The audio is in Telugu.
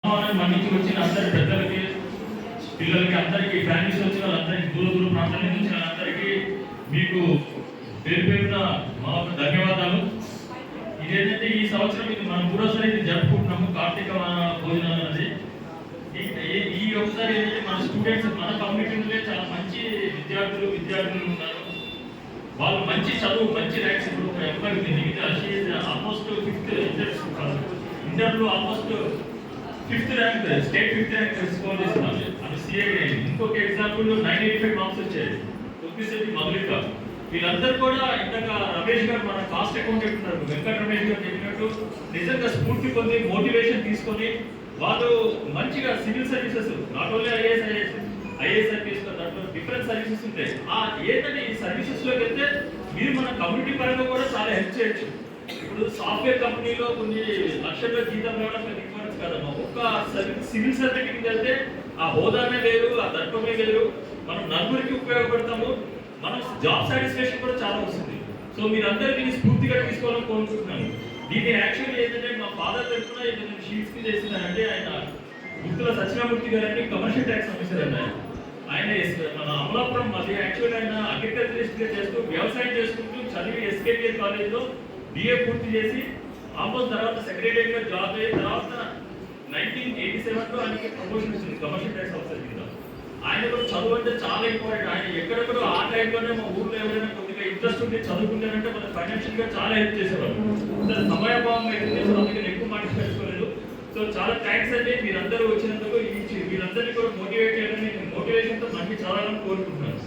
మన నుంచి వచ్చిన అందరి పెద్దలకి పిల్లలకి అందరికీ ఫ్యామిలీస్ వచ్చిన వాళ్ళందరికీ దూర ప్రాంతాల నుంచి వచ్చిన వాళ్ళందరికీ మీకు పేరు పేరున మా ధన్యవాదాలు. ఇదేంటంటే ఈ సంవత్సరం ఇది మనం మూడోసారి ఇది జరుపుకుంటున్నాము కార్తీక భోజనాలు అనేది. ఈ ఒకసారి ఏంటంటే మన స్టూడెంట్స్ మన కమ్యూనిటీలో చాలా మంచి విద్యార్థులు ఉన్నారు. వాళ్ళు మంచి చదువు మంచి ర్యాంక్స్ ఇప్పుడు అమ్మాయి ఆల్మోస్ట్ ఇంటర్లో almost 5th rank state 5th rank score చేస్తున్నారు. అది సిఏ. ఇంకొక ఎగ్జాంపుల్ 985 మార్క్స్ వచ్చాయి తొక్కిశెట్టి మధులిక. వీళ్ళందరూ కూడా ఇంతక రమేష్ గారు మన కాస్ట్ అకౌంటెంట్ ఉన్నారు వెంకట రమేష్ గారు చెప్పినట్టు నిజంగా స్ఫూర్తి పొంది మోటివేషన్ తీసుకొని వాళ్ళు మంచిగా civil services not only IAS service దాంట్లో డిఫరెంట్ సర్వీసెస్ ఉంటాయి. ఏంటంటే ఈ సర్వీసెస్లోకి వెళ్తే మీరు మన కమ్యూనిటీ పరంగా కూడా చాలా హెల్ప్ చేయొచ్చు. ఇప్పుడు సాఫ్ట్వేర్ కంపెనీలో కొన్ని లక్షల్లో జీతం రావడం ఇంపార్టెన్స్ కాదమ్మా. ఒక్క సివిల్ సర్వీస్కి వెళ్తే ఆ హోదానే వేరు, ఆ దర్పమే వేరు. మనం నలుగురికి ఉపయోగపడతాము, మనం జాబ్ సాటిస్ఫాక్షన్ కూడా చాలా వస్తుంది. సో మీరందరూ దీన్ని స్ఫూర్తిగా తీసుకోవాలని కోరుకుంటున్నాను. దీన్ని యాక్చువల్లీ ఏంటంటే మా ఫాదర్ తరఫున నేను షీట్స్కి చేస్తున్నానంటే ఆయన గుర్తుల సత్యనామూర్తి గారు అంటే కమర్షియల్ ట్యాక్స్ ఆఫీసర్ అండి. ఆయన మన అమలాపురం అది యాక్చువల్లీ ఆయన అగ్రికల్చరిస్ట్గా చేస్తూ వ్యవసాయం చేసుకుంటూ చదివి ఎస్కేపిఎల్ కాలేజ్లో బిఏ పూర్తి చేసి ఆల్మోస్ట్ తర్వాత సెక్రటరీగా జాబ్ అయిన తర్వాత 1987లో ఆయనకి ప్రమోషన్ వచ్చింది కమర్షియల్ ట్యాక్స్ ఆఫీసర్ కింద. ఆయన కూడా చదువు అంటే చాలా ఇంపార్టెంట్. ఆయన ఎక్కడెక్కడో ఆ టైంలోనే మా ఊర్లో ఎవరైనా కొద్దిగా ఇంట్రెస్ట్ ఉండి చదువుకుంటారంటే మన ఫైనాన్షియల్గా చాలా హెల్ప్ చేసేవాళ్ళు. సమయభావం అయితే అందుకే ఎక్కువ మాట్లాడుకోలేదు. సో చాలా థ్యాంక్స్ అండి మీరందరూ వచ్చినందుకు. మీరందరినీ కూడా మోటివేట్ చేయాలని మోటివేషన్తో మంచి చదవాలని కోరుకుంటున్నాను.